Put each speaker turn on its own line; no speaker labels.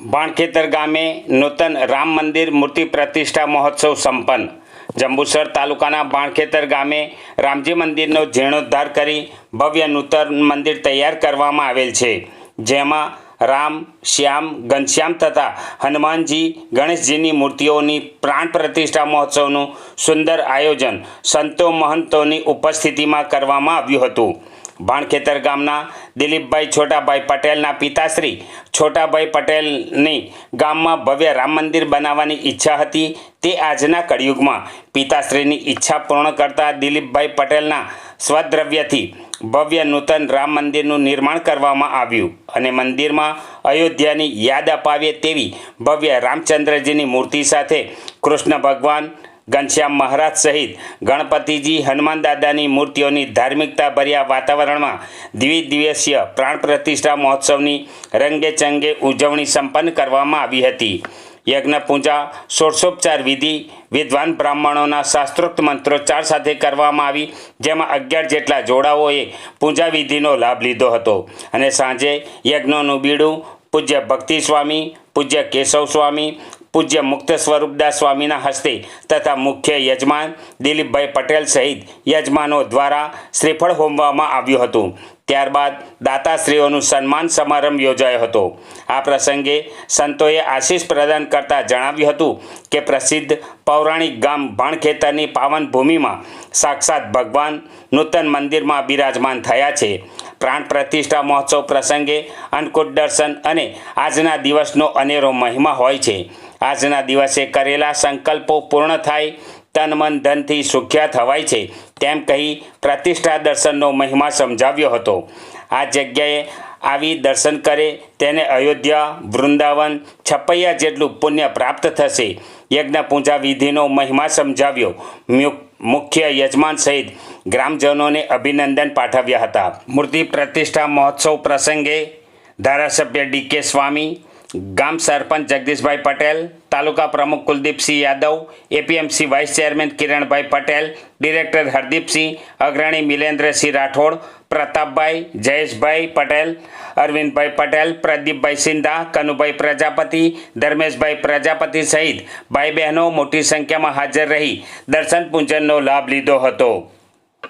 ભાણખેતર ગામે નૂતન રામ મંદિર મૂર્તિ પ્રતિષ્ઠા મહોત્સવ સંપન્ન। જંબુસર તાલુકાના ભાણખેતર ગામે રામજી મંદિરનો જીર્ણોદ્ધાર કરી ભવ્ય નૂતન મંદિર તૈયાર કરવામાં આવેલ છે, જેમાં રામ, શ્યામ, ઘનશ્યામ તથા હનુમાનજી, ગણેશજીની મૂર્તિઓની પ્રાણ પ્રતિષ્ઠા મહોત્સવનું સુંદર આયોજન સંતો મહંતોની ઉપસ્થિતિમાં કરવામાં આવ્યું હતું। ભાણખેતર ગામના દિલીપભાઈ છોટાભાઈ પટેલના પિતાશ્રી છોટાભાઈ પટેલની ગામમાં ભવ્ય રામ મંદિર બનાવવાની ઈચ્છા હતી, તે આજના કળિયુગમાં પિતાશ્રીની ઈચ્છા પૂર્ણ કરતા દિલીપભાઈ પટેલના સ્વદ્રવ્યથી ભવ્ય નૂતન રામ મંદિરનું નિર્માણ કરવામાં આવ્યું અને મંદિરમાં અયોધ્યાની યાદ અપાવે તેવી ભવ્ય રામચંદ્રજીની મૂર્તિ સાથે કૃષ્ણ ભગવાન, ઘનશ્યામ મહારાજ સહિત ગણપતિજી, હનુમાન દાદાની મૂર્તિઓની ધાર્મિકતા ભર્યા વાતાવરણમાં દ્વિદિવસીય પ્રાણ પ્રતિષ્ઠા મહોત્સવની રંગેચંગે ઉજવણી સંપન્ન કરવામાં આવી હતી। યજ્ઞ પૂજા, ષોડશોપચાર વિધિ વિદ્વાન બ્રાહ્મણોના શાસ્ત્રોક્ત મંત્રોચ્ચાર સાથે કરવામાં આવી, જેમાં 11 જેટલા જોડાઓએ પૂજા વિધિનો લાભ લીધો હતો અને સાંજે યજ્ઞનું બીડું પૂજ્ય ભક્તિ સ્વામી, પૂજ્ય કેશવ સ્વામી, પૂજ્ય મુક્ત સ્વરૂપદાસ સ્વામીના હસ્તે તથા મુખ્ય યજમાન દિલીપભાઈ પટેલ સહિત યજમાનો દ્વારા શ્રીફળ હોમવામાં આવ્યું હતું। ત્યારબાદ દાતાશ્રીઓનું સન્માન સમારંભ યોજાયો હતો। આ પ્રસંગે સંતોએ આશીષ પ્રદાન કરતા જણાવ્યું હતું કે પ્રસિદ્ધ પૌરાણિક ગામ ભાણખેતરની પાવન ભૂમિમાં સાક્ષાત ભગવાન નૂતન મંદિરમાં બિરાજમાન થયા છે। પ્રાણ પ્રતિષ્ઠા મહોત્સવ પ્રસંગે અન્નકૂટ દર્શન અને આજના દિવસનો અનેરો મહિમા હોય છે। આજના દિવસે કરેલા સંકલ્પો પૂર્ણ થાય, તન મન ધનથી સુખ્યા થવાય છે, તેમ કહી પ્રતિષ્ઠા દર્શનનો મહિમા સમજાવ્યો હતો। આ જગ્યાએ આવી દર્શન કરે તેને અયોધ્યા, વૃંદાવન, છપૈયા જેટલું પુણ્ય પ્રાપ્ત થશે। યજ્ઞ પૂજા વિધિનો મહિમા સમજાવ્યો। મુખ્ય યજમાન સહિત ગ્રામજનોને અભિનંદન પાઠવ્યા હતા। મૂર્તિ પ્રતિષ્ઠા મહોત્સવ પ્રસંગે ધારાસભ્ય ડી.કે. સ્વામી, ગામ સરપંચ જગદીશભાઈ પટેલ, તાલુકા પ્રમુખ Kuldeepsinh Yadav, APMC vice chairman Kiranbhai Patel, director Hardeepsinh, અગ્રણી મિલેન્દ્રસિંહ રાઠોડ, પ્રતાપભાઈ, જયેશભાઈ પટેલ, અરવિંદભાઈ પટેલ, પ્રદીપભાઈ સિંધા, કનુભાઈ પ્રજાપતિ, ધર્મેશભાઈ પ્રજાપતિ સહિત ભાઈ બહેનો મોટી સંખ્યામાં હાજર રહી દર્શન પૂજનનો લાભ લીધો હતો।